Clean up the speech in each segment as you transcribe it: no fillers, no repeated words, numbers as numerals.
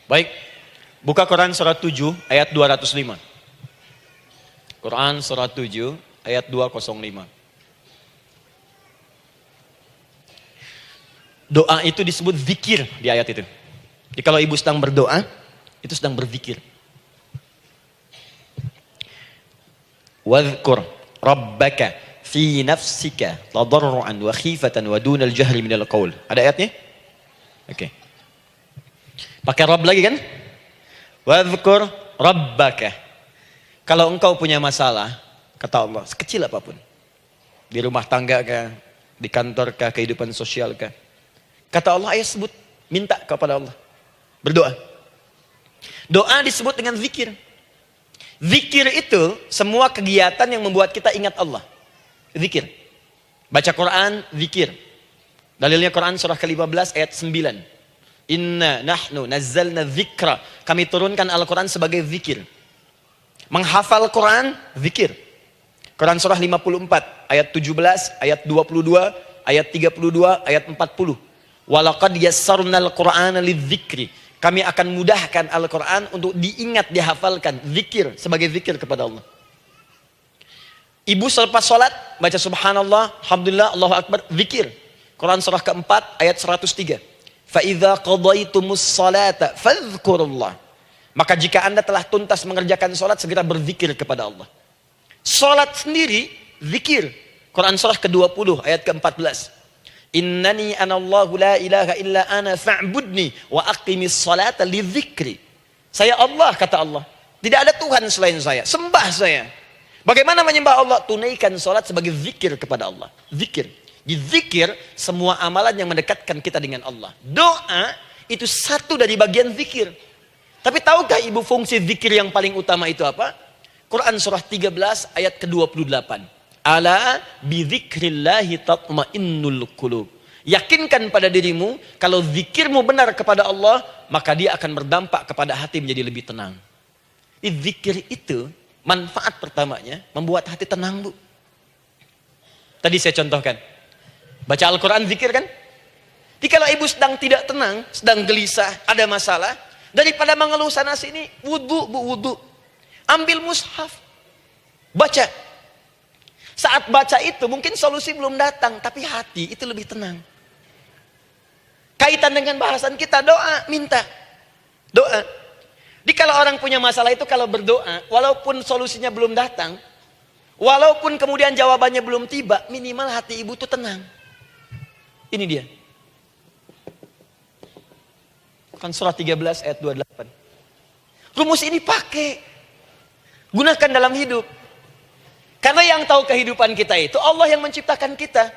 Baik, buka Quran surat 7 ayat 205. Quran surat 7 ayat 205. Doa itu disebut zikir di ayat itu. Jadi kalau ibu sedang berdoa, itu sedang berzikir. Wadhkur rabbaka fi nafsika tadarruan wa khifatan wa dunal jahri minal qaul. Ada ayatnya? Oke. Pakai Rabb lagi kan? Wadhkur rabbaka. Kalau engkau punya masalah, kata Allah, sekecil apapun. Di rumah tangga kah, di kantor kah, kehidupan sosial kah. Kata Allah, ayat sebut, minta kepada Allah. Berdoa. Doa disebut dengan zikir. Zikir itu semua kegiatan yang membuat kita ingat Allah. Zikir. Baca Quran, zikir. Dalilnya Quran surah ke-15 ayat 9. Inna nahnu nazzalna dzikra. Kami turunkan Al-Quran sebagai zikir. Menghafal Quran, zikir. Quran surah 54 ayat 17, ayat 22, ayat 32, ayat 40. Walaqad yassarnal Qur'ana lidzikri. Kami akan mudahkan Al-Quran untuk diingat, dihafalkan. Zikir, sebagai zikir kepada Allah. Ibu selepas sholat, baca subhanallah, alhamdulillah, Allahu Akbar, zikir. Quran surah keempat, ayat 103. فَإِذَا قَضَيْتُمُ الصَّلَاةَ فَاذْكُرُوا اللَّهَ. Maka jika anda telah tuntas mengerjakan sholat, segera berzikir kepada Allah. Sholat sendiri, zikir. Quran surah ke-20, ayat ke-14. Innani anallahu la ilaha illa ana fa'budni wa aqimis salata lidzikri. Saya Allah, kata Allah. Tidak ada Tuhan selain saya. Sembah saya. Bagaimana menyembah Allah? Tunaikan salat sebagai zikir kepada Allah. Zikir. Di zikir semua amalan yang mendekatkan kita dengan Allah. Doa itu satu dari bagian zikir. Tapi tahukah ibu fungsi zikir yang paling utama itu apa? Quran surah 13 ayat ke-28. Ala bidzikrillahi tatmainnul qulub. Yakinkan pada dirimu, kalau zikirmu benar kepada Allah, maka dia akan berdampak kepada hati menjadi lebih tenang. Zikir itu, manfaat pertamanya, membuat hati tenang, Bu. Tadi saya contohkan. Baca Al-Quran, zikir kan? Jadi kalau ibu sedang tidak tenang, sedang gelisah, ada masalah, daripada mengeluh sana sini, wudu, Bu, wudu. Ambil mushaf. Baca. Saat baca itu mungkin solusi belum datang, tapi hati itu lebih tenang. Kaitan dengan bahasan kita, doa, minta. Doa. Jadi kalau orang punya masalah itu kalau berdoa, walaupun solusinya belum datang, walaupun kemudian jawabannya belum tiba, minimal hati ibu itu tenang. Ini dia. Kan surah 13 ayat 28. Rumus ini pakai. Gunakan dalam hidup. Karena yang tahu kehidupan kita itu Allah yang menciptakan kita.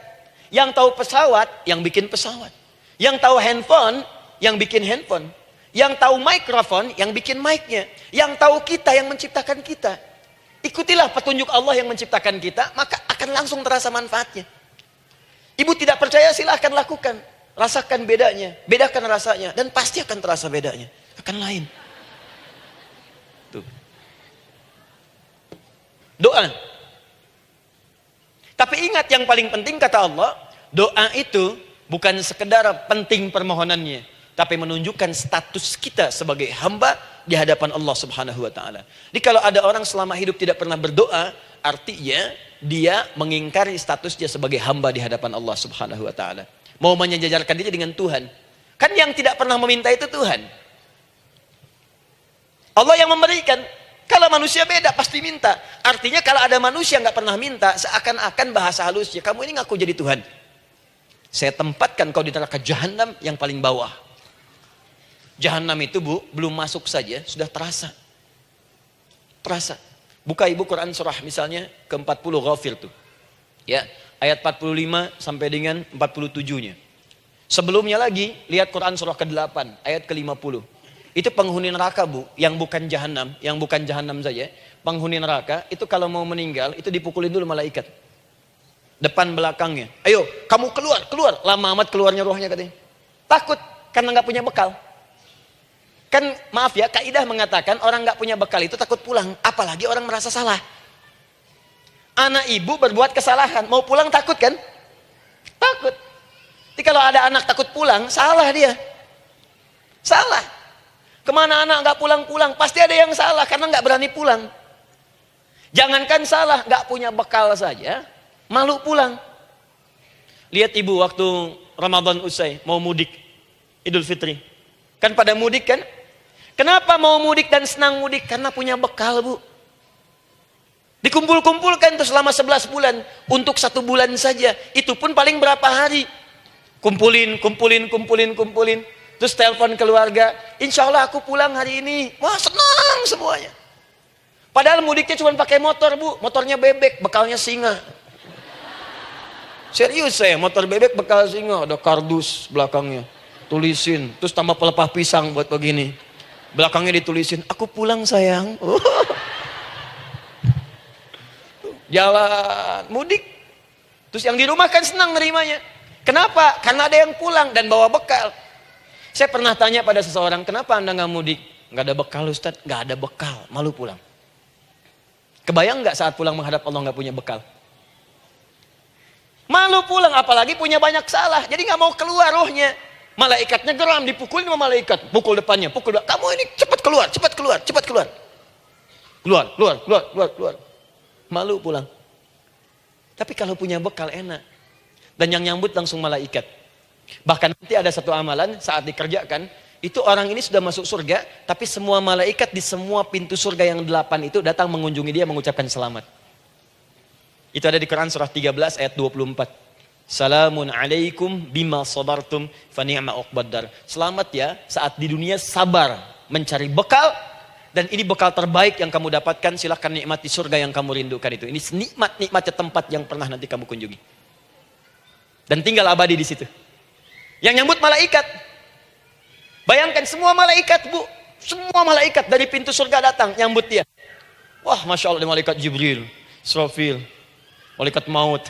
Yang tahu pesawat, yang bikin pesawat. Yang tahu handphone, yang bikin handphone. Yang tahu mikrofon, yang bikin mic-nya. Yang tahu kita, yang menciptakan kita. Ikutilah petunjuk Allah yang menciptakan kita, maka akan langsung terasa manfaatnya. Ibu tidak percaya, silahkan lakukan. Rasakan bedanya, bedakan rasanya. Dan pasti akan terasa bedanya. Akan lain. Tuh. Doa. Tapi ingat yang paling penting kata Allah, doa itu bukan sekedar penting permohonannya, tapi menunjukkan status kita sebagai hamba di hadapan Allah Subhanahu wa taala. Jadi kalau ada orang selama hidup tidak pernah berdoa, artinya dia mengingkari status dia sebagai hamba di hadapan Allah Subhanahu wa taala. Mau menyejajarkan diri dengan Tuhan. Kan yang tidak pernah meminta itu Tuhan. Allah yang memberikan. Kalau manusia beda pasti minta. Artinya kalau ada manusia nggak pernah minta, seakan-akan bahasa halusnya, kamu ini ngaku jadi Tuhan. Saya tempatkan kau di neraka jahanam yang paling bawah. Jahanam itu, Bu, belum masuk saja sudah terasa. Terasa. Buka ibu Quran surah misalnya ke-40 Ghafir tuh. Ya, ayat 45 sampai dengan 47-nya. Sebelumnya lagi lihat Quran surah ke-8 ayat ke-50. Itu penghuni neraka, Bu, yang bukan jahanam saja, penghuni neraka itu kalau mau meninggal itu dipukulin dulu malaikat. Depan belakangnya. Ayo, kamu keluar. Lama amat keluarnya rohnya katanya. Takut karena nggak punya bekal. Kan maaf ya, kaidah mengatakan orang nggak punya bekal itu takut pulang, apalagi orang merasa salah. Anak ibu berbuat kesalahan, mau pulang takut kan? Takut. Jadi kalau ada anak takut pulang, salah dia. Salah. Kemana anak nggak pulang-pulang? Pasti ada yang salah karena nggak berani pulang. Jangankan salah, nggak punya bekal saja, malu pulang. Lihat ibu waktu Ramadan usai, mau mudik, Idul Fitri. Kan pada mudik kan? Kenapa mau mudik dan senang mudik? Karena punya bekal, Bu. Dikumpul-kumpulkan tuh selama 11 bulan. Untuk 1 bulan saja. Itu pun paling berapa hari. Kumpulin. Terus telepon keluarga. Insya Allah aku pulang hari ini. Wah, senang semuanya. Padahal mudiknya cuma pakai motor, Bu. Motornya bebek, bekalnya singa. Serius saya, motor bebek bekal singa. Ada kardus belakangnya. Tulisin. Terus tambah pelepah pisang buat begini. Belakangnya ditulisin, aku pulang sayang. Jalan, mudik. Terus yang di rumah kan senang nerimanya. Kenapa? Karena ada yang pulang dan bawa bekal. Saya pernah tanya pada seseorang, kenapa anda nggak mudik? Nggak ada bekal Ustaz? Nggak ada bekal, malu pulang. Kebayang nggak saat pulang menghadap Allah nggak punya bekal? Malu pulang, apalagi punya banyak salah. Jadi nggak mau keluar rohnya. Malaikatnya geram, dipukulin sama malaikat. Pukul depannya, pukul depan. Kamu ini cepat keluar, cepat keluar, cepat keluar. Keluar. Malu pulang. Tapi kalau punya bekal enak. Dan yang nyambut langsung malaikat. Bahkan nanti ada satu amalan saat dikerjakan, itu orang ini sudah masuk surga, tapi semua malaikat di semua pintu surga yang 8 itu datang mengunjungi dia mengucapkan selamat. Itu ada di Quran surah 13 ayat 24. Salamun alaikum bima sabartum fa ni'ma uqbaddar. Selamat ya saat di dunia sabar mencari bekal, dan ini bekal terbaik yang kamu dapatkan, silahkan nikmati surga yang kamu rindukan itu. Ini nikmat-nikmatnya tempat yang pernah nanti kamu kunjungi. Dan tinggal abadi di situ. Yang nyambut malaikat. Bayangkan semua malaikat, Bu. Semua malaikat dari pintu surga datang nyambut dia. Wah, Masya Allah, ada malaikat Jibril, Israfil, malaikat maut.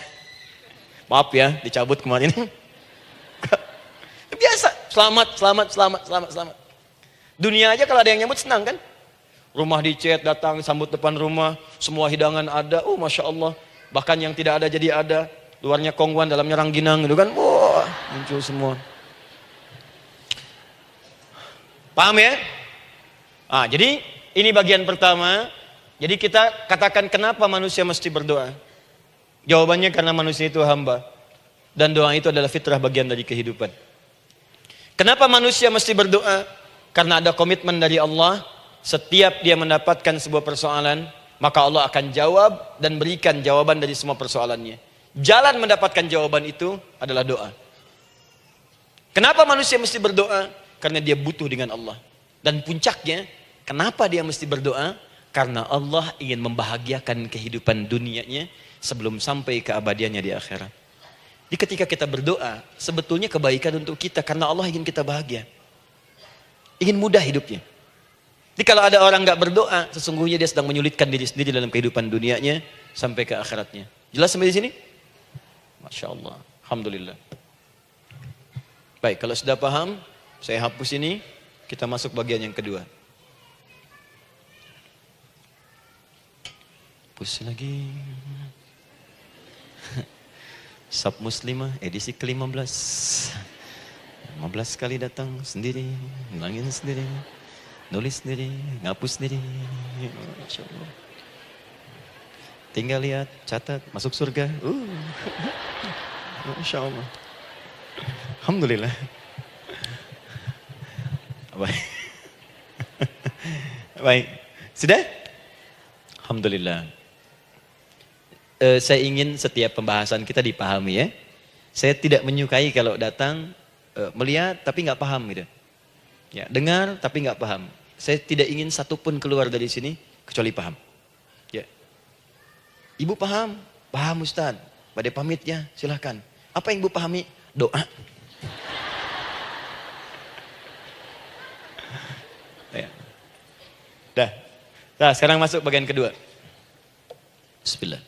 Maaf ya, dicabut kemarin. Biasa, selamat. Dunia aja kalau ada yang nyambut senang kan? Rumah dicet, datang, sambut depan rumah, semua hidangan ada, Masya Allah. Bahkan yang tidak ada jadi ada. Luarnya kongguan, dalamnya rangginang gitu kan. Wah, muncul semua. Paham ya? Jadi ini bagian pertama. Jadi kita katakan kenapa manusia mesti berdoa. Jawabannya karena manusia itu hamba. Dan doa itu adalah fitrah, bagian dari kehidupan. Kenapa manusia mesti berdoa? Karena ada komitmen dari Allah. Setiap dia mendapatkan sebuah persoalan, maka Allah akan jawab dan berikan jawaban dari semua persoalannya. Jalan mendapatkan jawaban itu adalah doa. Kenapa manusia mesti berdoa? Karena dia butuh dengan Allah. Dan puncaknya, kenapa dia mesti berdoa? Karena Allah ingin membahagiakan kehidupan dunianya sebelum sampai keabadiannya di akhirat. Jadi ketika kita berdoa, sebetulnya kebaikan untuk kita karena Allah ingin kita bahagia. Ingin mudah hidupnya. Jadi kalau ada orang nggak berdoa, sesungguhnya dia sedang menyulitkan diri sendiri dalam kehidupan dunianya sampai ke akhiratnya. Jelas sampai di sini? Masya Allah, alhamdulillah. Baik, kalau sudah paham, saya hapus ini, kita masuk bagian yang kedua. Hapus lagi. Sab Muslimah edisi ke-15. 15 kali datang sendiri, ngulangin sendiri, nulis sendiri, ngapus sendiri. Masya Allah. Tinggal lihat, catat, masuk surga. Masya Allah. Alhamdulillah. Baik. Baik. Sudah? Alhamdulillah. Saya ingin setiap pembahasan kita dipahami ya. Saya tidak menyukai kalau datang melihat tapi nggak paham gitu. Ya, dengar tapi nggak paham. Saya tidak ingin satupun keluar dari sini kecuali paham. Ya. Ibu paham? Paham Ustaz. Pada pamit ya, silahkan. Apa yang ibu pahami? Doa. Ya. Dah. Nah, sekarang masuk bagian kedua. Bismillah.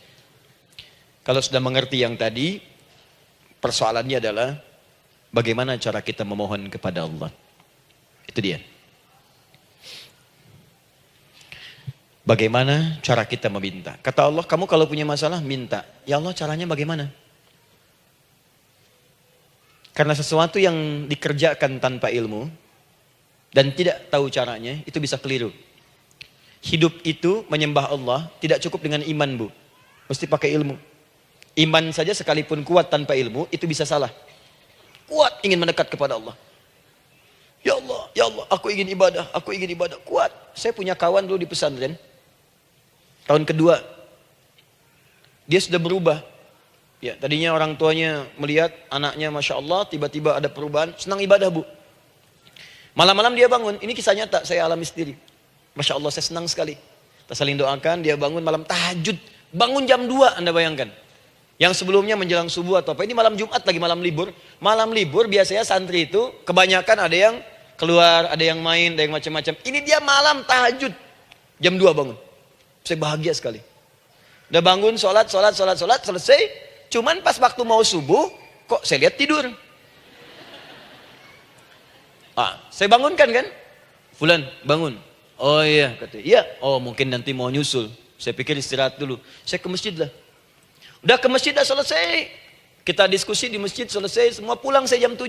Kalau sudah mengerti yang tadi, persoalannya adalah bagaimana cara kita memohon kepada Allah. Itu dia. Bagaimana cara kita meminta? Kata Allah, kamu kalau punya masalah, minta. Ya Allah, caranya bagaimana? Karena sesuatu yang dikerjakan tanpa ilmu, dan tidak tahu caranya, itu bisa keliru. Hidup itu menyembah Allah tidak cukup dengan iman, Bu. Mesti pakai ilmu. Iman saja sekalipun kuat tanpa ilmu, itu bisa salah. Kuat ingin mendekat kepada Allah. Ya Allah, aku ingin ibadah, kuat. Saya punya kawan dulu di pesantren. Tahun kedua, dia sudah berubah. Ya, tadinya orang tuanya melihat anaknya, Masya Allah, tiba-tiba ada perubahan, senang ibadah, Bu. Malam-malam dia bangun, ini kisah nyata, saya alami sendiri. Masya Allah, saya senang sekali. Kita saling doakan, dia bangun malam tahajud. Bangun jam 2, Anda bayangkan. Yang sebelumnya menjelang subuh atau apa. Ini malam Jumat lagi, malam libur. Malam libur biasanya santri itu kebanyakan ada yang keluar, ada yang main, ada yang macam-macam. Ini dia malam tahajud. Jam 2 bangun. Saya bahagia sekali. Udah bangun, sholat, selesai. Cuman pas waktu mau subuh, kok saya lihat tidur. Saya bangunkan kan. Fulan, bangun. Oh iya, katanya. Iya, oh mungkin nanti mau nyusul. Saya pikir istirahat dulu. Saya ke masjid lah. Udah ke masjid, dah selesai. Kita diskusi di masjid, selesai. Semua pulang saya jam 7.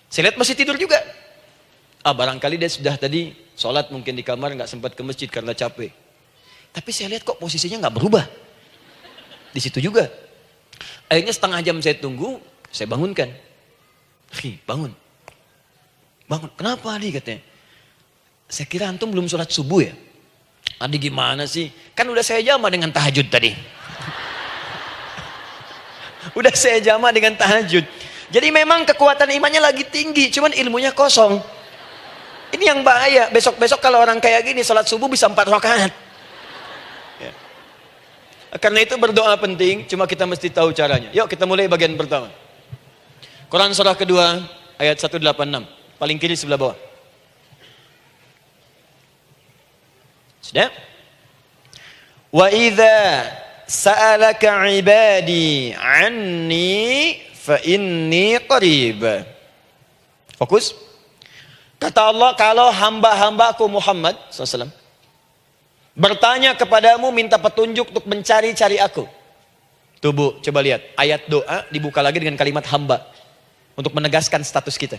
Saya lihat masih tidur juga. Barangkali dia sudah tadi sholat mungkin di kamar, nggak sempat ke masjid karena capek. Tapi saya lihat kok posisinya nggak berubah. Di situ juga. Akhirnya setengah jam saya tunggu, saya bangunkan. Bangun. Kenapa Adi, katanya? Saya kira antum belum sholat subuh ya? Adi gimana sih? Kan udah saya jama dengan tahajud tadi. Udah saya jama dengan tahajud. Jadi memang kekuatan imannya lagi tinggi, cuman ilmunya kosong. Ini yang bahaya. Besok-besok kalau orang kayak gini sholat subuh bisa 4 rakaat. Ya. Karena itu berdoa penting, cuma kita mesti tahu caranya. Yuk kita mulai bagian pertama. Quran surah kedua ayat 186. Paling kiri sebelah bawah. Sudah? Wa idza sa'alaka 'ibadi 'anni fa inni qarib. Fokus. Kata Allah, kalau hamba-hambaku Muhammad SAW bertanya kepadamu, minta petunjuk untuk mencari-cari aku. Tuh Bu, coba lihat. Ayat doa dibuka lagi dengan kalimat hamba. Untuk menegaskan status kita.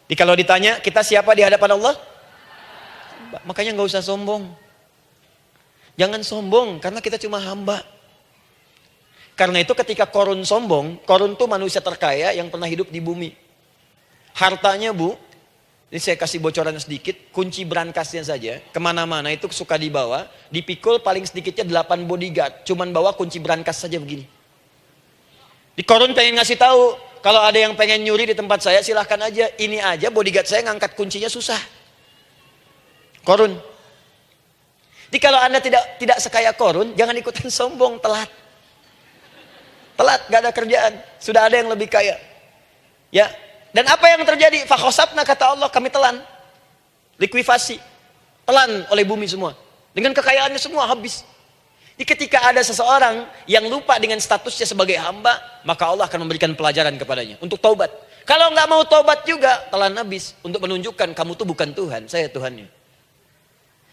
Jadi kalau ditanya, kita siapa di hadapan Allah? Makanya nggak usah sombong. Jangan sombong, karena kita cuma hamba. Karena itu ketika Korun sombong, Korun tuh manusia terkaya yang pernah hidup di bumi. Hartanya Bu, ini saya kasih bocoran sedikit, kunci berangkasnya saja, kemana-mana itu suka dibawa, dipikul paling sedikitnya 8 bodyguard, cuman bawa kunci berangkas saja begini. Di Korun pengen ngasih tahu, kalau ada yang pengen nyuri di tempat saya silahkan aja, ini aja bodyguard saya ngangkat kuncinya susah. Korun. Jadi kalau Anda tidak sekaya Korun, jangan ikutan sombong, telat. Telat, gak ada kerjaan, sudah ada yang lebih kaya. Ya. Dan apa yang terjadi? Fakhosabna, kata Allah, kami telan. Likuifasi. Telan oleh bumi semua. Dengan kekayaannya semua habis. Jadi ketika ada seseorang yang lupa dengan statusnya sebagai hamba, maka Allah akan memberikan pelajaran kepadanya untuk taubat. Kalau nggak mau taubat juga, telan habis. Untuk menunjukkan kamu tuh bukan Tuhan, saya Tuhannya.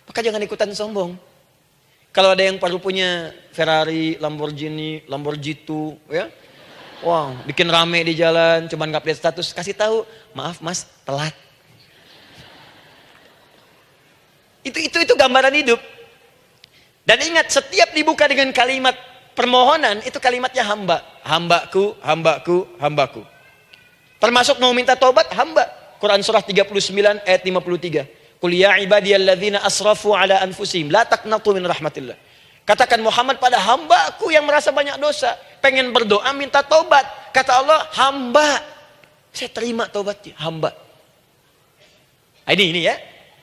Maka jangan ikutan sombong. Kalau ada yang baru punya Ferrari, Lamborghini, Lamborghini, ya, wow, bikin rame di jalan, cuman nggak update status, kasih tahu, maaf mas, telat. Itu gambaran hidup. Dan ingat, setiap dibuka dengan kalimat permohonan, itu kalimatnya hamba. Hambaku, hambaku, hambaku. Termasuk mau minta tobat, hamba. Quran surah 39 ayat 53. Qul ya ibadiyalladzina asrafu ala anfusihim la taqnatu min rahmatillah. Katakan Muhammad pada hambaku yang merasa banyak dosa, pengen berdoa minta tobat. Kata Allah, hamba. Saya terima tobatnya, hamba. Ini ya.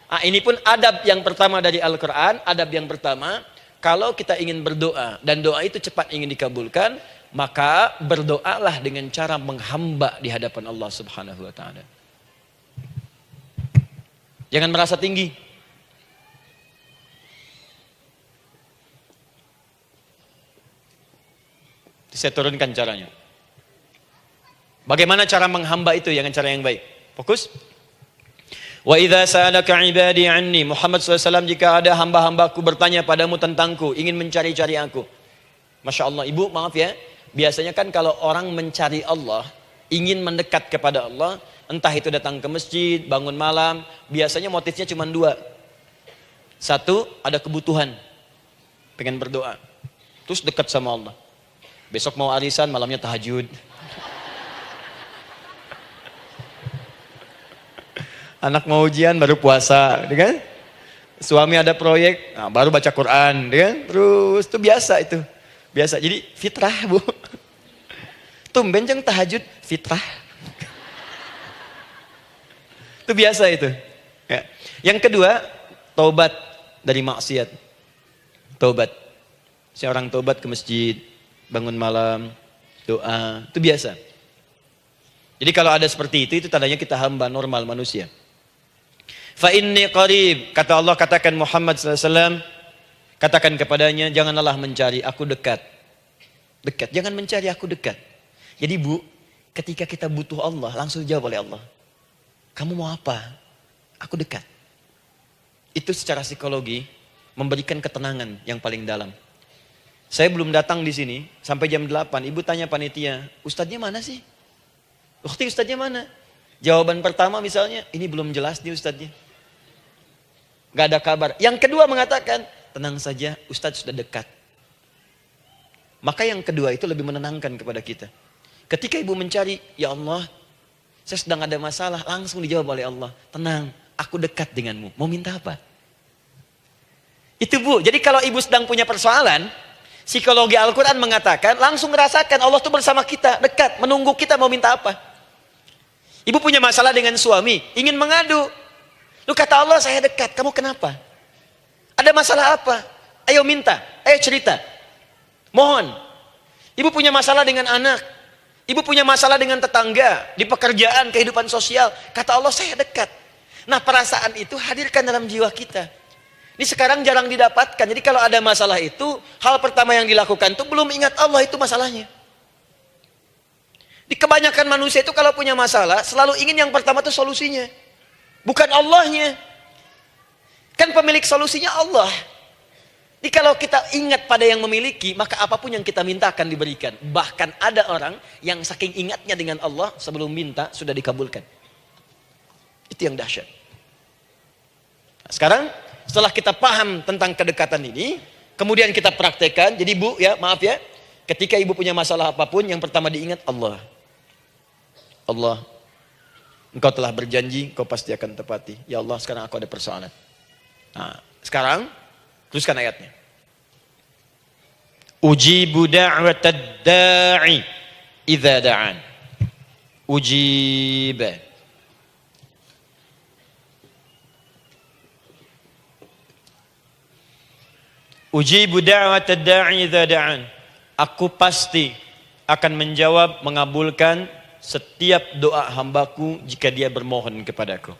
Ini pun adab yang pertama dari Al-Quran. Adab yang pertama, kalau kita ingin berdoa dan doa itu cepat ingin dikabulkan, maka berdoalah dengan cara menghamba di hadapan Allah Subhanahu wa ta'ala. Jangan merasa tinggi. Saya turunkan caranya. Bagaimana cara menghamba itu dengan cara yang baik? Fokus. Wa idza sa'alaka 'ibadi 'anni, Muhammad SAW, jika ada hamba-hambaku bertanya padamu tentangku, ingin mencari-cari aku. Masya Allah, ibu maaf ya, biasanya kan kalau orang mencari Allah, ingin mendekat kepada Allah, Entah itu datang ke masjid, bangun malam, biasanya motifnya cuma dua. Satu, ada kebutuhan, pengen berdoa. Terus dekat sama Allah. Besok mau arisan, malamnya tahajud. Anak mau ujian, baru puasa, kan? Suami ada proyek, nah, baru baca Quran, kan? Terus itu biasa itu. Biasa, jadi fitrah bu. Tumben jeng tahajud, fitrah. Itu biasa itu. Ya. Yang kedua, taubat dari maksiat. Taubat. Seorang taubat ke masjid, bangun malam, doa, itu biasa. Jadi kalau ada seperti itu tandanya kita hamba normal manusia. Fa inni qarib, kata Allah, katakan Muhammad SAW, katakan kepadanya, janganlah mencari, aku dekat. Dekat, jangan mencari, aku dekat. Jadi bu, ketika kita butuh Allah, langsung jawab oleh Allah. Kamu mau apa? Aku dekat. Itu secara psikologi memberikan ketenangan yang paling dalam. Saya belum datang di sini sampai jam 8. Ibu tanya panitia, ustadznya mana sih? Ukti, ustadznya mana? Jawaban pertama misalnya, ini belum jelas nih ustadznya. Gak ada kabar. Yang kedua mengatakan, tenang saja, ustadz sudah dekat. Maka yang kedua itu lebih menenangkan kepada kita. Ketika ibu mencari, ya Allah, saya sedang ada masalah, langsung dijawab oleh Allah. Tenang, aku dekat denganmu. Mau minta apa? Itu bu, jadi kalau ibu sedang punya persoalan, psikologi Al-Quran mengatakan, langsung rasakan Allah itu bersama kita, dekat, menunggu kita mau minta apa. Ibu punya masalah dengan suami, ingin mengadu. Lu kata Allah, saya dekat, kamu kenapa? Ada masalah apa? Ayo minta, ayo cerita. Mohon. Ibu punya masalah dengan anak. Ibu punya masalah dengan tetangga, di pekerjaan, kehidupan sosial. Kata Allah, saya dekat. Nah perasaan itu hadirkan dalam jiwa kita. Ini sekarang jarang didapatkan. Jadi kalau ada masalah itu, hal pertama yang dilakukan itu belum ingat Allah itu masalahnya. Di kebanyakan manusia itu kalau punya masalah, selalu ingin yang pertama itu solusinya. Bukan Allahnya. Kan pemilik solusinya Allah. Jadi kalau kita ingat pada yang memiliki, maka apapun yang kita minta akan diberikan. Bahkan ada orang yang saking ingatnya dengan Allah, sebelum minta sudah dikabulkan. Itu yang dahsyat. Nah, sekarang setelah kita paham tentang kedekatan ini, kemudian kita praktekkan. Jadi bu, ya maaf ya, ketika ibu punya masalah apapun, yang pertama diingat Allah. Allah, engkau telah berjanji, engkau pasti akan tepati. Ya Allah, sekarang aku ada persoalan. Nah, sekarang teruskan ayatnya. Ujibu da'watad da'i idza da'an. Ujiba. Ujibu da'watad da'i idza da'an. Aku pasti akan menjawab, mengabulkan setiap doa hambaku jika dia bermohon kepadaku.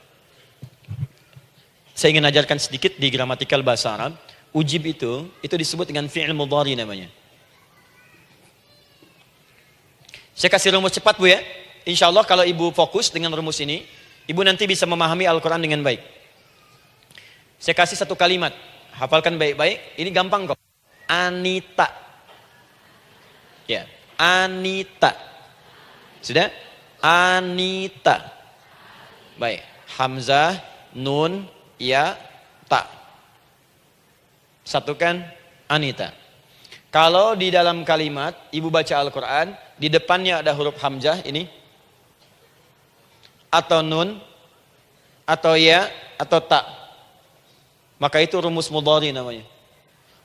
Saya ingin ajarkan sedikit di gramatikal bahasa Arab. Ujib itu disebut dengan fi'il mudhari namanya. Saya kasih rumus cepat bu ya. Insya Allah kalau ibu fokus dengan rumus ini, ibu nanti bisa memahami Al-Quran dengan baik. Saya kasih satu kalimat, hafalkan baik-baik. Ini gampang kok. Anita. Ya, Anita. Sudah? Anita. Baik. Hamzah, nun, ya, ta. Satukan Anita. Kalau di dalam kalimat ibu baca Al-Quran, di depannya ada huruf hamzah ini, atau nun, atau ya, atau ta, maka itu rumus mudhari namanya.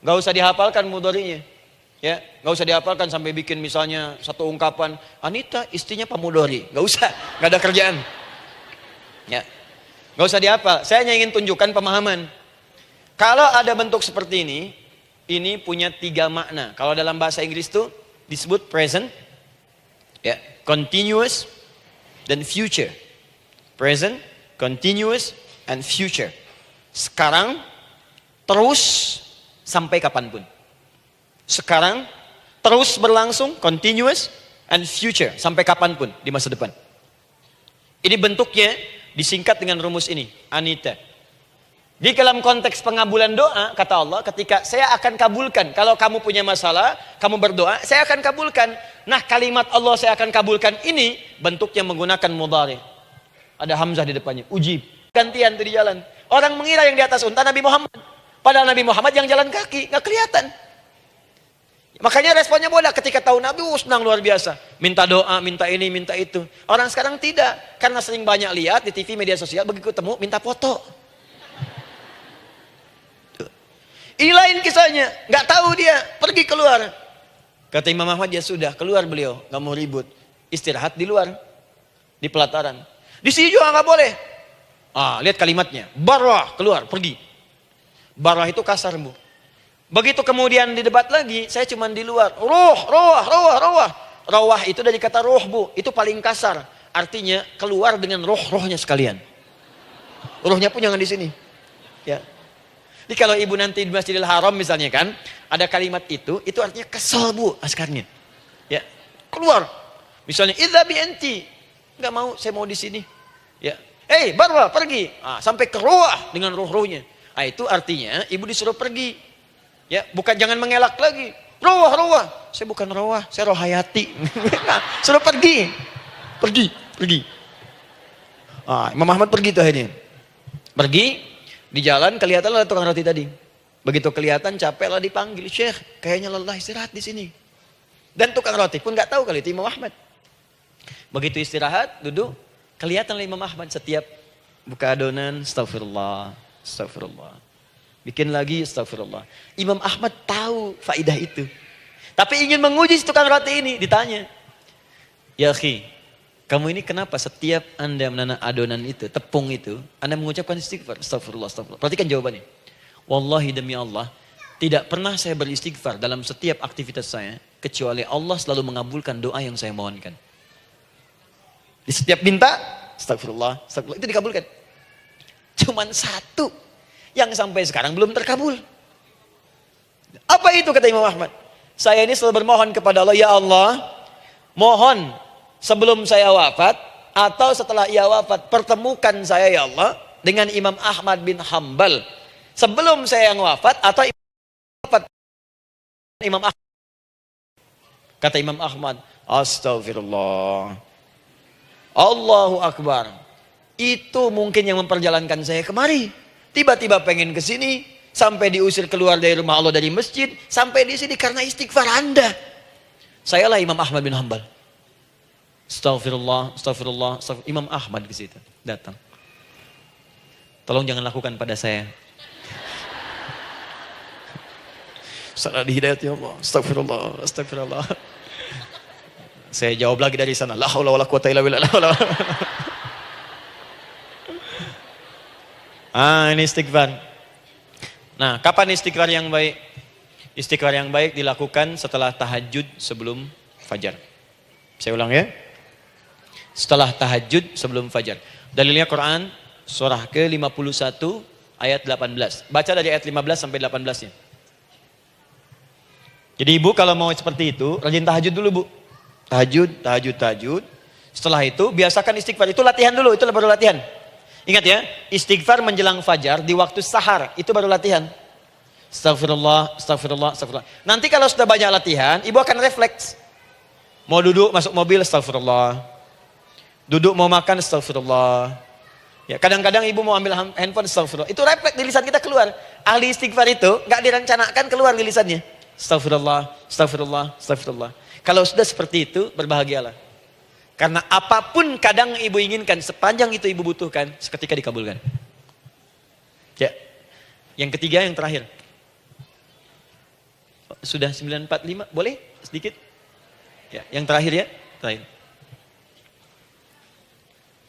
Gak usah dihafalkan mudharinya, ya, gak usah dihafalkan sampai bikin misalnya satu ungkapan, Anita istrinya Pak Mudhari, gak usah, gak ada kerjaan, ya, gak usah dihafal. Saya hanya ingin tunjukkan pemahaman. Kalau ada bentuk seperti ini punya 3 makna. Kalau dalam bahasa Inggris itu disebut present, ya, continuous, dan future. Present, continuous, and future. Sekarang, terus, sampai kapanpun. Sekarang, terus berlangsung, continuous, and future. Sampai kapanpun di masa depan. Ini bentuknya disingkat dengan rumus ini, Anita. Di dalam konteks pengabulan doa, kata Allah, ketika saya akan kabulkan. Kalau kamu punya masalah, kamu berdoa, saya akan kabulkan. Nah kalimat Allah saya akan kabulkan ini, bentuknya menggunakan mudhari. Ada Hamzah di depannya. Ujib. Gantian tuh di jalan. Orang mengira yang di atas unta Nabi Muhammad. Padahal Nabi Muhammad yang jalan kaki. Nggak kelihatan. Makanya responnya bola ketika tahu Nabi, senang luar biasa. Minta doa, minta ini, minta itu. Orang sekarang tidak. Karena sering banyak lihat di TV, media sosial, begitu ketemu, minta foto. Ini lain kisahnya. Nggak tahu dia, pergi keluar. Kata Imam Ahmad, ya sudah, keluar beliau. Nggak mau ribut. Istirahat di luar. Di pelataran. Di sini juga nggak boleh. Lihat kalimatnya. Barwah, keluar, pergi. Barwah itu kasar, Bu. Begitu kemudian di debat lagi, saya cuma di luar. Rawah itu dari kata roh, Bu. Itu paling kasar. Artinya keluar dengan rohnya sekalian. Rohnya pun jangan di sini. Ya. Jadi kalau ibu nanti di Masjidil Haram misalnya kan, ada kalimat itu artinya kesel, Bu, askarnya. Ya. Keluar. Misalnya idza bi anti. Enggak mau, saya mau di sini. Ya. Barwa, pergi. Sampai ke roh dengan rohnya. Itu artinya ibu disuruh pergi. Ya, bukan jangan mengelak lagi. Rawah. Saya bukan rawah, saya rohayati. Suruh pergi. Pergi. Imam Ahmad pergi tuh akhirnya. Pergi, di jalan kelihatan ada tukang roti tadi. Begitu kelihatan capek lah dipanggil, Syekh, kayaknya lelah istirahat di sini. Dan tukang roti pun nggak tahu kali itu Imam Ahmad. Begitu istirahat, duduk, kelihatan Imam Ahmad setiap buka adonan, astagfirullah. Bikin lagi, astagfirullah. Imam Ahmad tahu faidah itu. Tapi ingin menguji tukang roti ini, ditanya. Ya akhi, kamu ini kenapa setiap Anda menanam adonan itu, tepung itu, Anda mengucapkan istighfar? Astagfirullah. Perhatikan jawabannya. Wallahi demi Allah, tidak pernah saya beristighfar dalam setiap aktivitas saya, kecuali Allah selalu mengabulkan doa yang saya mohonkan. Di setiap minta, astagfirullah, itu dikabulkan. Cuman satu yang sampai sekarang belum terkabul. Apa itu kata Imam Ahmad? Saya ini selalu bermohon kepada Allah, ya Allah, mohon sebelum saya wafat atau setelah ia wafat, pertemukan saya ya Allah dengan Imam Ahmad bin Hambal. Sebelum saya yang wafat atau Imam Ahmad. Kata Imam Ahmad, astagfirullah. Allahu Akbar. Itu mungkin yang memperjalankan saya kemari. Tiba-tiba pengen ke sini, sampai diusir keluar dari rumah Allah dari masjid, sampai di sini karena istighfar Anda. Sayalah Imam Ahmad bin Hambal. Astagfirullah. Imam Ahmad ke situ datang. Tolong jangan lakukan pada saya. Salah di hidayat ya Allah. Astagfirullah. Saya jawab lagi dari sana. La haula wala quwata illa billah. Ini istighfar. Nah, kapan istighfar yang baik? Istighfar yang baik dilakukan setelah tahajud sebelum fajar. Saya ulang ya. Setelah tahajud sebelum fajar. Dalilnya Quran surah ke-51 ayat 18. Baca dari ayat 15 sampai 18-nya. Jadi ibu kalau mau seperti itu, rajin tahajud dulu, Bu. Tahajud. Setelah itu biasakan istighfar. Itu latihan dulu, itu baru latihan. Ingat ya, istighfar menjelang fajar di waktu sahar, itu baru latihan. Astagfirullah. Nanti kalau sudah banyak latihan, ibu akan refleks. Mau duduk, masuk mobil, astagfirullah. Duduk mau makan, astagfirullah. Ya, kadang-kadang ibu mau ambil handphone, astagfirullah. Itu refleks di lisan kita keluar. Ahli istighfar itu nggak direncanakan keluar di lisannya. Astagfirullah. Kalau sudah seperti itu, berbahagialah. Karena apapun kadang ibu inginkan, sepanjang itu ibu butuhkan, seketika dikabulkan. Ya. Yang ketiga, yang terakhir. Sudah 9:45, boleh sedikit? Ya, yang terakhir ya, terakhir.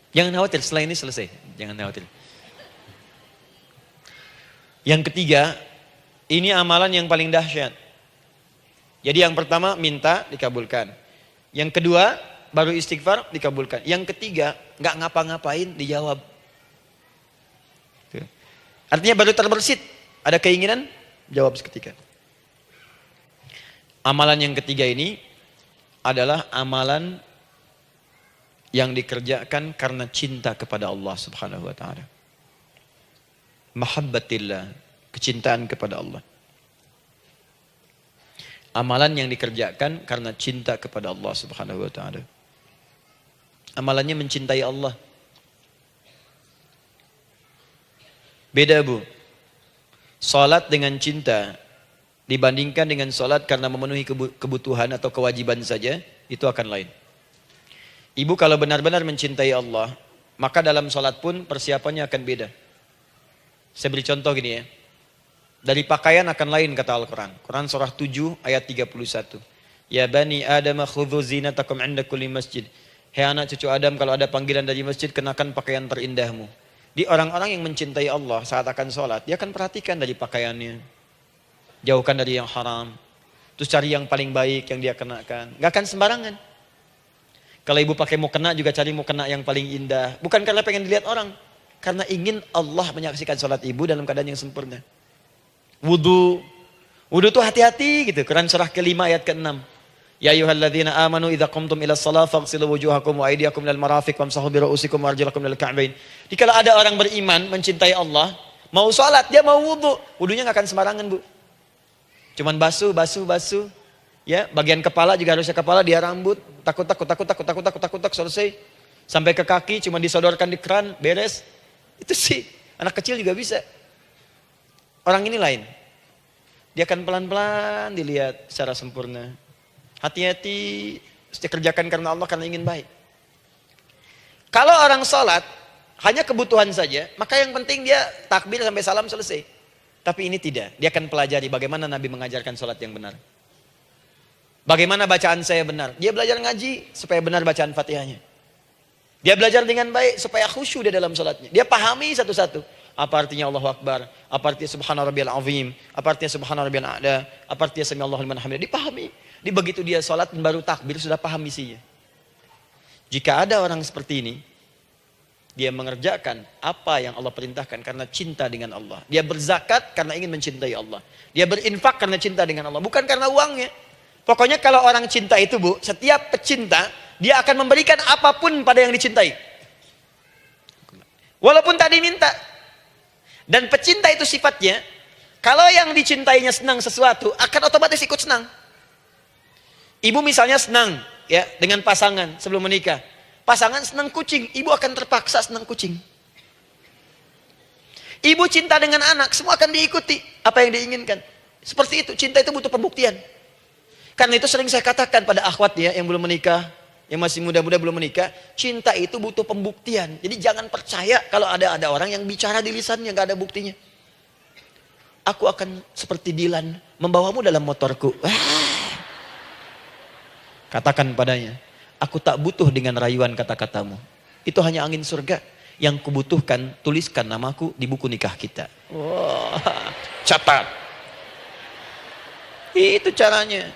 Jangan khawatir, setelah ini selesai. Jangan khawatir. Yang ketiga, ini amalan yang paling dahsyat. Jadi yang pertama minta dikabulkan. Yang kedua baru istighfar dikabulkan. Yang ketiga nggak ngapa-ngapain dijawab. Artinya baru terbersit, ada keinginan jawab seketika. Amalan yang ketiga ini adalah amalan yang dikerjakan karena cinta kepada Allah Subhanahu wa taala. Mahabbatillah, kecintaan kepada Allah. Amalan yang dikerjakan karena cinta kepada Allah Subhanahu wa taala. Amalannya mencintai Allah. Beda Bu. Salat dengan cinta dibandingkan dengan salat karena memenuhi kebutuhan atau kewajiban saja, itu akan lain. Ibu kalau benar-benar mencintai Allah, maka dalam salat pun persiapannya akan beda. Saya beri contoh gini ya. Dari pakaian akan lain kata Al-Quran. Quran surah 7 ayat 31. Ya bani Adam khudhu zinatakum 'inda kulli masjid. Hei anak cucu Adam, kalau ada panggilan dari masjid, kenakan pakaian terindahmu. Di orang-orang yang mencintai Allah saat akan sholat, dia akan perhatikan dari pakaiannya. Jauhkan dari yang haram. Terus cari yang paling baik yang dia kenakan. Gak akan sembarangan. Kalau ibu pakai mukena juga cari mukena yang paling indah. Bukan karena pengen dilihat orang. Karena ingin Allah menyaksikan sholat ibu dalam keadaan yang sempurna. Wudu. Wudu itu hati-hati gitu. Quran surah ke-5 ayat ke-6. Ya ayyuhalladzina amanu idza qumtum ila shalah faghsilu wujuhakum wa aydiyakum ilal marafiq wamsahu bi ru'usikum wa arjulakum ilal ka'bain. Jika ada orang beriman mencintai Allah, mau salat dia mau wudu, wudunya enggak akan sembarangan, Bu. Cuman basuh. Ya, bagian kepala juga harusnya kepala, dia rambut, takut selesai. Sampai ke kaki cuma disodorkan di keran, beres. Itu sih anak kecil juga bisa. Orang ini lain. Dia akan pelan-pelan dilihat secara sempurna. Hati-hati, kerjakan karena Allah, karena ingin baik. Kalau orang sholat hanya kebutuhan saja, maka yang penting dia takbir sampai salam selesai. Tapi ini tidak, dia akan pelajari bagaimana Nabi mengajarkan sholat yang benar. Bagaimana bacaan saya benar. Dia belajar ngaji supaya benar bacaan Fatihahnya. Dia belajar dengan baik supaya khusyuk di dalam sholatnya. Dia pahami satu-satu. Apa artinya Allahu Akbar, apa artinya Subhana Rabbiyal Azim, apa artinya Subhana Rabbiyal A'la, apa artinya Sami Allahu liman hamidah. Dipahami. Di begitu dia sholat dan baru takbir sudah paham isinya. Jika ada orang seperti ini, dia mengerjakan apa yang Allah perintahkan karena cinta dengan Allah. Dia berzakat karena ingin mencintai Allah. Dia berinfak karena cinta dengan Allah, bukan karena uangnya. Pokoknya kalau orang cinta itu, Bu, setiap pecinta dia akan memberikan apapun pada yang dicintai. Walaupun tadi minta. Dan pecinta itu sifatnya, kalau yang dicintainya senang sesuatu, akan otomatis ikut senang. Ibu misalnya senang ya dengan pasangan sebelum menikah. Pasangan senang kucing, ibu akan terpaksa senang kucing. Ibu cinta dengan anak, semua akan diikuti apa yang diinginkan. Seperti itu, cinta itu butuh pembuktian. Karena itu sering saya katakan pada akhwat ya yang belum menikah, yang masih muda-muda belum menikah, cinta itu butuh pembuktian. Jadi jangan percaya kalau ada orang yang bicara di lisannya nggak ada buktinya. Aku akan seperti Dilan membawamu dalam motorku. Katakan padanya, aku tak butuh dengan rayuan kata-katamu. Itu hanya angin surga. Yang kubutuhkan, tuliskan namaku di buku nikah kita. Wah, catat. Itu caranya.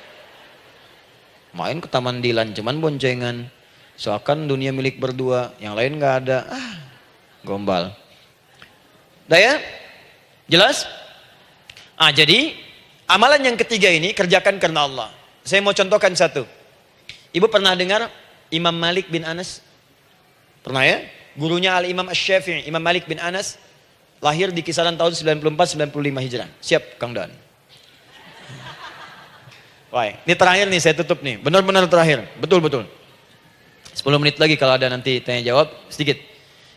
Main ke Taman Dilan, cuman boncengan. Seakan dunia milik berdua, yang lain nggak ada. Gombal. Udah ya? Jelas? Jadi amalan yang ketiga ini kerjakan karena Allah. Saya mau contohkan satu. Ibu pernah dengar Imam Malik bin Anas? Pernah ya? Gurunya Al-Imam Asy-Syafi'i, Imam Malik bin Anas, lahir di kisaran tahun 94-95 Hijrah. Siap, Kang Dan. Wah, ini terakhir nih, saya tutup nih. Benar-benar terakhir. Betul-betul. 10 menit lagi kalau ada nanti tanya jawab sedikit.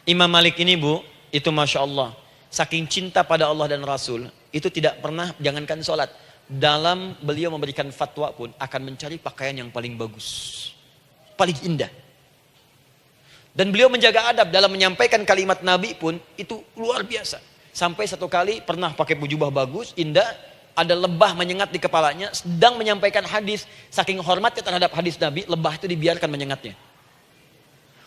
Imam Malik ini, Bu, itu Masya Allah. Saking cinta pada Allah dan Rasul, itu tidak pernah, jangankan sholat. Dalam beliau memberikan fatwa pun akan mencari pakaian yang paling bagus. Paling indah. Dan beliau menjaga adab dalam menyampaikan kalimat Nabi pun itu luar biasa. Sampai satu kali pernah pakai jubah bagus, indah. Ada lebah menyengat di kepalanya, sedang menyampaikan hadis. Saking hormatnya terhadap hadis Nabi, lebah itu dibiarkan menyengatnya.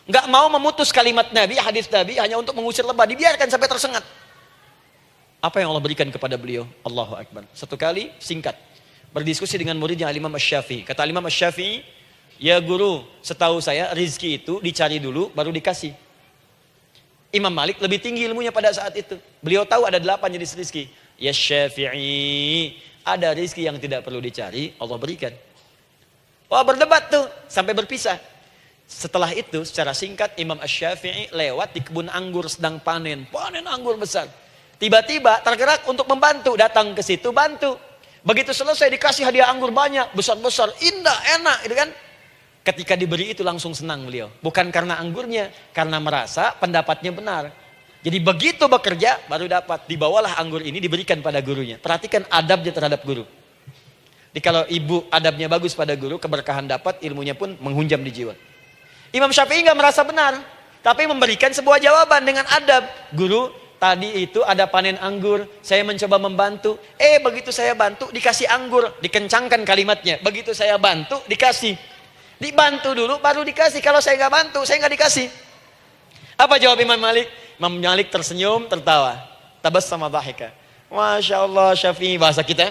Nggak mau memutus kalimat Nabi, hadis Nabi hanya untuk mengusir lebah, dibiarkan sampai tersengat. Apa yang Allah berikan kepada beliau? Allahu Akbar. Satu kali singkat berdiskusi dengan muridnya Imam Asy-Syafi'i. Kata Imam Asy-Syafi'i, ya guru, setahu saya rizki itu dicari dulu baru dikasih. Imam Malik lebih tinggi ilmunya pada saat itu. Beliau tahu ada 8 jenis rizki. Ya Syafi'i, ada rizki yang tidak perlu dicari, Allah berikan. Wah, berdebat tuh sampai berpisah. Setelah itu secara singkat Imam Asy-Syafi'i lewat di kebun anggur sedang panen anggur besar. Tiba-tiba tergerak untuk membantu, datang ke situ bantu. Begitu selesai dikasih hadiah anggur banyak, besar-besar, indah, enak, gitu kan? Ketika diberi itu langsung senang beliau. Bukan karena anggurnya, karena merasa pendapatnya benar. Jadi begitu bekerja baru dapat. Dibawalah anggur ini diberikan pada gurunya. Perhatikan adabnya terhadap guru. Jadi kalau ibu adabnya bagus pada guru, keberkahan dapat, ilmunya pun menghunjam di jiwa. Imam Syafi'i nggak merasa benar, tapi memberikan sebuah jawaban dengan adab. Guru, tadi itu ada panen anggur, saya mencoba membantu. Begitu saya bantu, dikasih anggur, dikencangkan kalimatnya. Begitu saya bantu, dikasih. Dibantu dulu, baru dikasih. Kalau saya nggak bantu, saya nggak dikasih. Apa jawab Imam Malik? Imam Malik tersenyum, tertawa. Tabassama dhahika. Masya Allah Syafi'i, bahasa kita.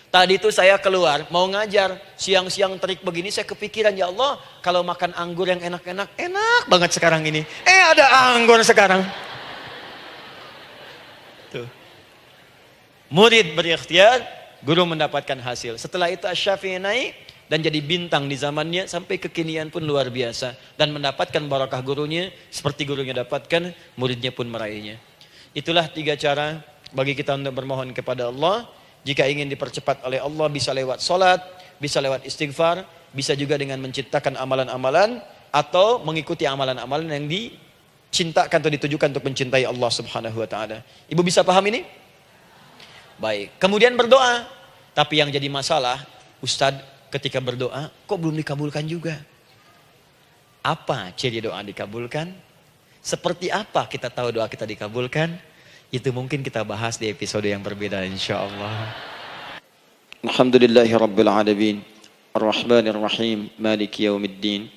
Tadi itu saya keluar, mau ngajar. Siang-siang terik begini, saya kepikiran, ya Allah, kalau makan anggur yang enak-enak, enak banget sekarang ini. Ada anggur sekarang. Tuh. Murid berikhtiar, guru mendapatkan hasil. Setelah itu Asy-Syafi'i naik dan jadi bintang di zamannya, sampai kekinian pun luar biasa. Dan mendapatkan barakah gurunya, seperti gurunya dapatkan, muridnya pun meraihnya. Itulah 3 cara bagi kita untuk bermohon kepada Allah. Jika ingin dipercepat oleh Allah, bisa lewat sholat, bisa lewat istighfar, bisa juga dengan menciptakan amalan-amalan, atau mengikuti amalan-amalan yang dicintakan atau ditujukan untuk mencintai Allah Subhanahu wa ta'ala. Ibu bisa paham ini? Baik. Kemudian berdoa. Tapi yang jadi masalah, Ustadz ketika berdoa, kok belum dikabulkan juga? Apa ciri doa dikabulkan? Seperti apa kita tahu doa kita dikabulkan? Itu mungkin kita bahas di episode yang berbeda insyaallah. Alhamdulillahi rabbil alamin. Ar-Rahmanir Rahim. Maliki yaumiddin.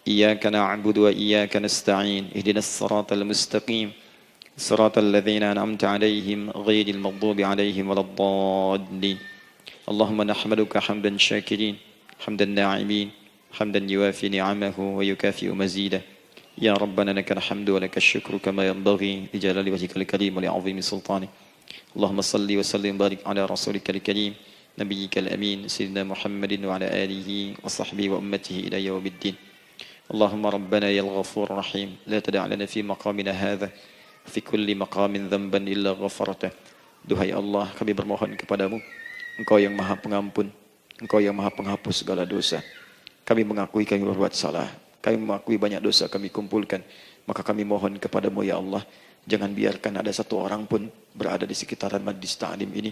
Iyyaka na'budu wa iyyaka nasta'in. Ihdinas siratal mustaqim. Siratal ladzina an'amta 'alaihim ghairil maghdubi 'alaihim waladdallin. Allahumma nahmaduka hamdan syakirin, hamdan na'imin, hamdan yuwafi ni'amahu wa yukafi'u mazidah. Ya Rabbana lakal hamdu wa lakal syukru kama yanbaghi li jalali wajhikal karim wa li 'azimi sultanik. Allahumma salli wa sallim barik ala rasulikal karim nabiyyikal amin sayyidina Muhammadin wa ala alihi wa sahbihi wa ummatihi ila yaumiddin. Allahumma rabbana ya al-ghafur rahim la tada' lana fi maqamina hadha fi kulli maqamin dhanban illa ghafartah. Duhai Allah, kami bermohon kepadamu, Engkau yang Maha Pengampun, Engkau yang Maha Penghapus segala dosa. Kami mengakui kami berbuat salah. Kami mengakui banyak dosa kami kumpulkan. Maka kami mohon kepadamu ya Allah, jangan biarkan ada satu orang pun berada di sekitaran majlis ta'lim ini,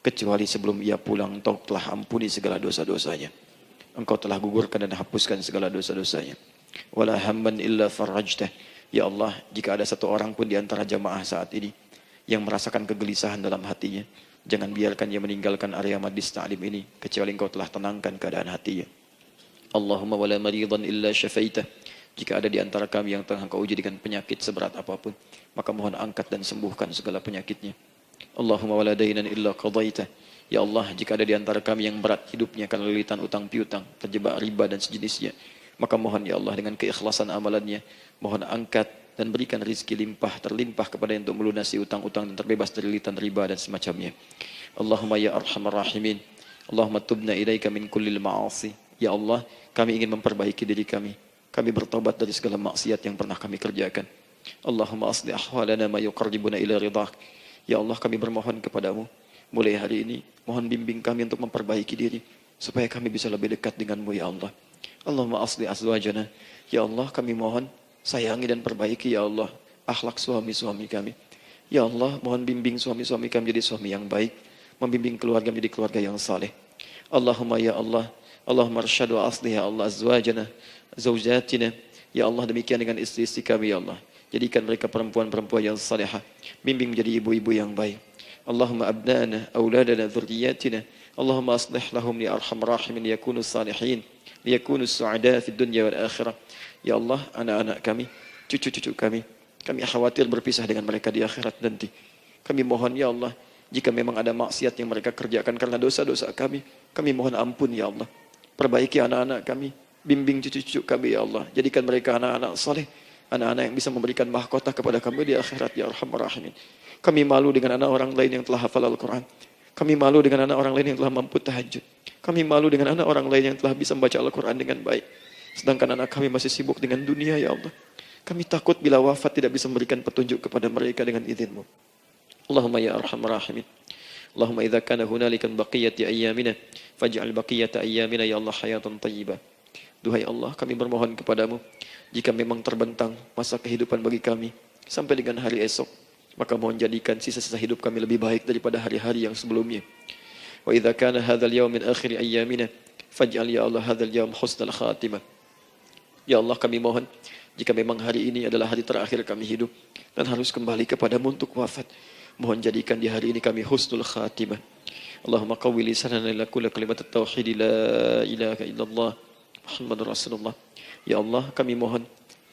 kecuali sebelum ia pulang Engkau telah ampuni segala dosa-dosanya. Engkau telah gugurkan dan hapuskan segala dosa-dosanya. Wala hamman illa farajtah. Ya Allah, jika ada satu orang pun di antara jamaah saat ini yang merasakan kegelisahan dalam hatinya, jangan biarkan dia meninggalkan area majlis ta'lim ini, kecuali Engkau telah tenangkan keadaan hatinya. Allahumma wala maridan illa syafaitah. Jika ada di antara kami yang tengah Engkau uji dengan penyakit seberat apapun, maka mohon angkat dan sembuhkan segala penyakitnya. Allahumma wala dainan illa qadaitah. Ya Allah, jika ada di antara kami yang berat hidupnya karena lilitan utang piutang, terjebak riba dan sejenisnya, maka mohon ya Allah dengan keikhlasan amalannya, mohon angkat dan berikan rizki terlimpah kepada yang untuk melunasi utang-utang dan terbebas dari lilitan riba dan semacamnya. Allahumma ya arhamar rahimin. Allahumma tubna ilaika min kullil ma'asi. Ya Allah, kami ingin memperbaiki diri kami. Kami bertobat dari segala maksiat yang pernah kami kerjakan. Allahumma asli ahwalana ma yuqarribuna ila ridhak. Ya Allah, kami bermohon kepadamu, mulai hari ini, mohon bimbing kami untuk memperbaiki diri, supaya kami bisa lebih dekat denganmu ya Allah. Allahumma asli azwajana. Ya Allah, kami mohon sayangi dan perbaiki ya Allah akhlak suami-suami kami. Ya Allah, mohon bimbing suami-suami kami jadi suami yang baik, membimbing keluarga menjadi keluarga yang saleh. Allahumma ya Allah, Allahumma arsyad wa aslih ya Allah azwajana, zawjatina. Ya Allah, demikian dengan istri-istri kami ya Allah. Jadikan mereka perempuan-perempuan yang salihah, bimbing menjadi ibu-ibu yang baik. Allahumma abnana, auladana, dzurriyyatina. Allahumma aslih lahum ya arhamar rahimin liyakunu salihin, liyakunu su'ada fid dunya wal akhirah. Ya Allah, anak-anak kami, cucu-cucu kami khawatir berpisah dengan mereka di akhirat nanti. Kami mohon ya Allah, jika memang ada maksiat yang mereka kerjakan karena dosa-dosa kami mohon ampun ya Allah. Perbaiki anak-anak kami, bimbing cucu-cucu kami ya Allah. Jadikan mereka anak-anak saleh, anak-anak yang bisa memberikan mahkota kepada kami di akhirat ya arhamar rahimin. Kami malu dengan anak orang lain yang telah hafal Al-Quran. Kami malu dengan anak orang lain yang telah mampu tahajud. Kami malu dengan anak orang lain yang telah bisa membaca Al-Quran dengan baik. Sedangkan anak kami masih sibuk dengan dunia ya Allah. Kami takut bila wafat tidak bisa memberikan petunjuk kepada mereka dengan izin-Mu. Allahumma ya arhamar rahimin. Allahumma idza kana hunalika baqiyati ayyamina faj'al baqiyata ayyamina ya Allah hayatan thayyibah. Duhai Allah, kami bermohon kepadamu, jika memang terbentang masa kehidupan bagi kami, sampai dengan hari esok. Maka mohon jadikan sisa-sisa hidup kami lebih baik daripada hari-hari yang sebelumnya. Wa idza kana hadzal yaum min akhir ayyamina faj'al ya Allah hadzal yaum husnal khatimah. Ya Allah, kami mohon jika memang hari ini adalah hari terakhir kami hidup dan harus kembali kepadamu untuk wafat, mohon jadikan di hari ini kami husnul khatimah. Allahumma qawwi lisanana ila kulli kalimat at-tauhid la ilaha illallah Muhammadur Rasulullah. Ya Allah, kami mohon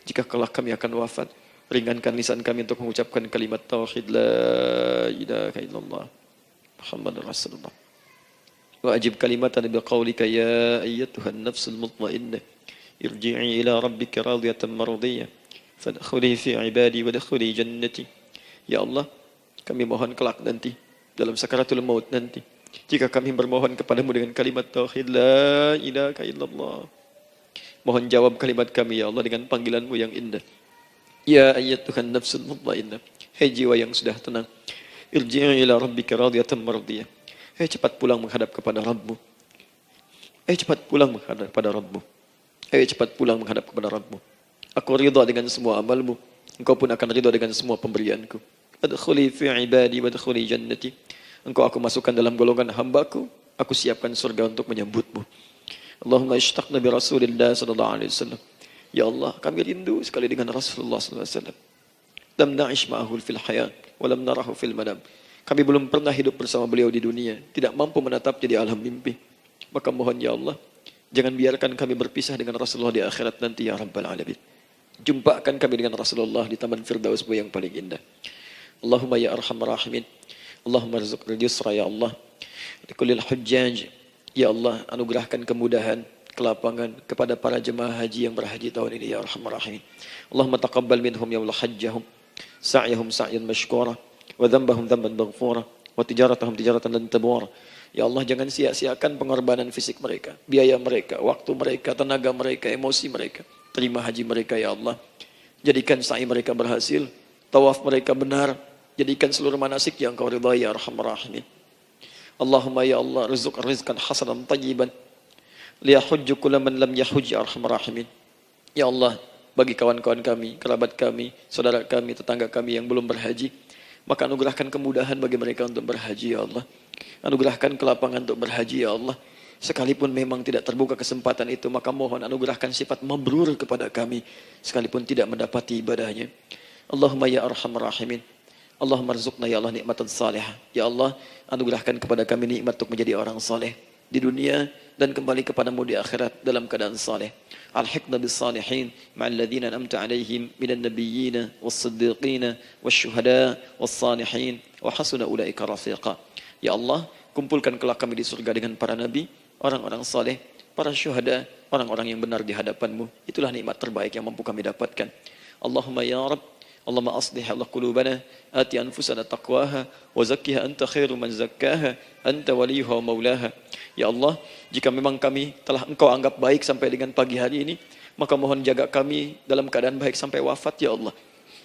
jika kelak kami akan wafat, ringankan lisan kami untuk mengucapkan kalimat tauhid la ilaha illallah Muhammadur Rasulullah. Wa ajib kalimatan bi qaulika ya ayyatuhan nafsul mutmainnah irji'i ila rabbika radiyatan mardiyah fadkhuli fi ibadi wadkhuli jannati. Ya Allah, kami mohon kelak nanti dalam sakaratul maut nanti, jika kami bermohon kepadamu dengan kalimat tauhid la ilaha illallah, mohon jawab kalimat kami ya Allah dengan panggilanmu yang indah. Ya ayyatuhan nafsul mutmainnah, hai jiwa yang sudah tenang, irji'i ila rabbika radiyatan mardiyah, hai cepat pulang menghadap kepada Rabbmu. Hai cepat pulang menghadap kepada Rabbmu. Hai cepat pulang menghadap kepada Rabbmu. Aku ridha dengan semua amalmu, engkau pun akan ridha dengan semua pemberianku. Adkhuli fi ibadi wadkhuli jannati. Engkau aku masukkan dalam golongan hambaku, aku siapkan surga untuk menyambutmu. Allahumma ishtaqna bi Rasulillah sallallahu alaihi wasallam. Ya Allah, kami rindu sekali dengan Rasulullah sallallahu alaihi wasallam. Lam na'ish ma'ahu fil hayat wa lam narahu fil manam. Kami belum pernah hidup bersama beliau di dunia, tidak mampu menatapnya di alam mimpi. Maka mohon ya Allah, jangan biarkan kami berpisah dengan Rasulullah di akhirat nanti ya Rabbal Alamin. Jumpakan kami dengan Rasulullah di Taman Firdausmu yang paling indah. Allahumma ya arhamar rahimin. Allahumma rizqna yusra ya Allah. Likullil hujjaj. Ya Allah, anugerahkan kemudahan, kelapangan kepada para jemaah haji yang berhaji tahun ini ya arhamar rahimin. Allahumma taqabbal minhum yawmal hajjahum sa'yahum sa'yan mashkura wa dhanbahum dhanban maghfura wa tijaratahum tijaratan lan tabura. Ya Allah, jangan sia-siakan pengorbanan fisik mereka, biaya mereka, waktu mereka, tenaga mereka, emosi mereka. Terima haji mereka ya Allah. Jadikan sa'i mereka berhasil, tawaf mereka benar, jadikan seluruh manasik yang Kau ridhai ya arhamar rahimin. Allahumma ya Allah, rizq rizqan hasanan tayyiban liyahujju kulla man lam yahujj ya arhamar rahimin. Ya Allah, bagi kawan-kawan kami, kerabat kami, saudara kami, tetangga kami yang belum berhaji, maka anugerahkan kemudahan bagi mereka untuk berhaji ya Allah. Anugerahkan kelapangan untuk berhaji ya Allah. Sekalipun memang tidak terbuka kesempatan itu, maka mohon anugerahkan sifat mabrur kepada kami sekalipun tidak mendapati ibadahnya. Allahumma ya arhamar rahimin. Allahumma rizqna ya Allah nikmatan salihah. Ya Allah, anugerahkan kepada kami nikmat untuk menjadi orang saleh di dunia dan kembali kepadamu di akhirat dalam keadaan saleh. Alhiqna bis salihin ma'al ladzina an'amta 'alaihim minan nabiyyina was-siddiqina wasyuhada was-salihin wa hasuna ulaika rafiqa. Ya Allah, kumpulkan kelak kami di surga dengan para nabi, orang-orang saleh, para syuhada, orang-orang yang benar di hadapanmu. Itulah nikmat terbaik yang mampu kami dapatkan. Allahumma ya Rabb, Allahumma aslih Allah qulubana, ati anfusana taqwaha, wa zakkiha anta khairu man zakkaha, anta waliyuha wa maulaha. Ya Allah, jika memang kami telah Engkau anggap baik sampai dengan pagi hari ini, maka mohon jaga kami dalam keadaan baik sampai wafat ya Allah.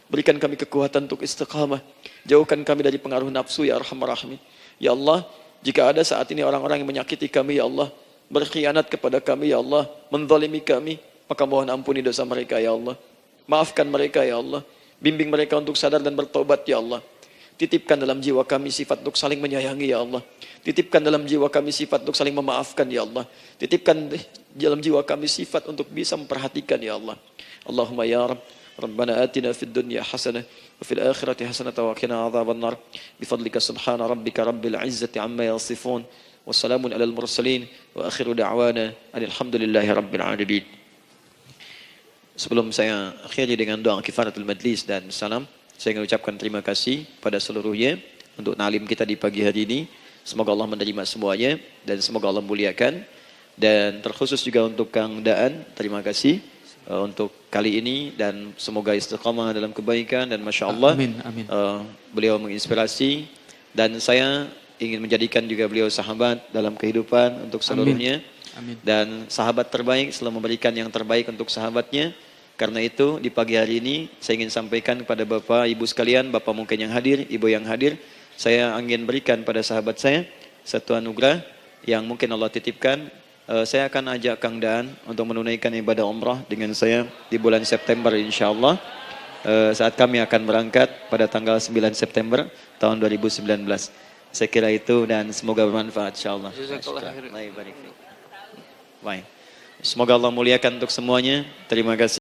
Berikan kami kekuatan untuk istiqamah, jauhkan kami dari pengaruh nafsu ya arhamar rahimin. Ya Allah, jika ada saat ini orang-orang yang menyakiti kami ya Allah, berkhianat kepada kami ya Allah, menzalimi kami, maka mohon ampuni dosa mereka ya Allah. Maafkan mereka ya Allah. Bimbing mereka untuk sadar dan bertobat ya Allah. Titipkan dalam jiwa kami sifat untuk saling menyayangi ya Allah. Titipkan dalam jiwa kami sifat untuk saling memaafkan ya Allah. Titipkan dalam jiwa kami sifat untuk bisa memperhatikan ya Allah. Allahumma ya Rabb, Rabbana atina fid dunya hasanah wa fil akhirati hasanah wa qina adzabannar. Bifadlika subhana rabbika rabbil izzati amma yasifun. Wassalamun alal mursalin wa akhiru da'wana alhamdulillahi rabbil alamin. Sebelum saya akhiri dengan doa kifaratul majlis dan salam, saya ingin ucapkan terima kasih pada seluruhnya untuk ta'lim kita di pagi hari ini. Semoga Allah menerima semuanya dan semoga Allah muliakan. Dan terkhusus juga untuk Kang Daan, terima kasih untuk kali ini dan semoga istiqamah dalam kebaikan dan Masya Allah amin, amin. Beliau menginspirasi dan saya ingin menjadikan juga beliau sahabat dalam kehidupan untuk seluruhnya. Amin. Dan sahabat terbaik selalu memberikan yang terbaik untuk sahabatnya. Karena itu di pagi hari ini saya ingin sampaikan kepada Bapak Ibu sekalian, Bapak mungkin yang hadir, Ibu yang hadir, saya ingin berikan pada sahabat saya satu anugerah yang mungkin Allah titipkan. Saya akan ajak Kang Daan untuk menunaikan ibadah umrah dengan saya di bulan September insya Allah. saat kami akan berangkat pada tanggal 9 September tahun 2019. Saya kira itu dan semoga bermanfaat insyaallah. Baik. Semoga Allah muliakan untuk semuanya. Terima kasih.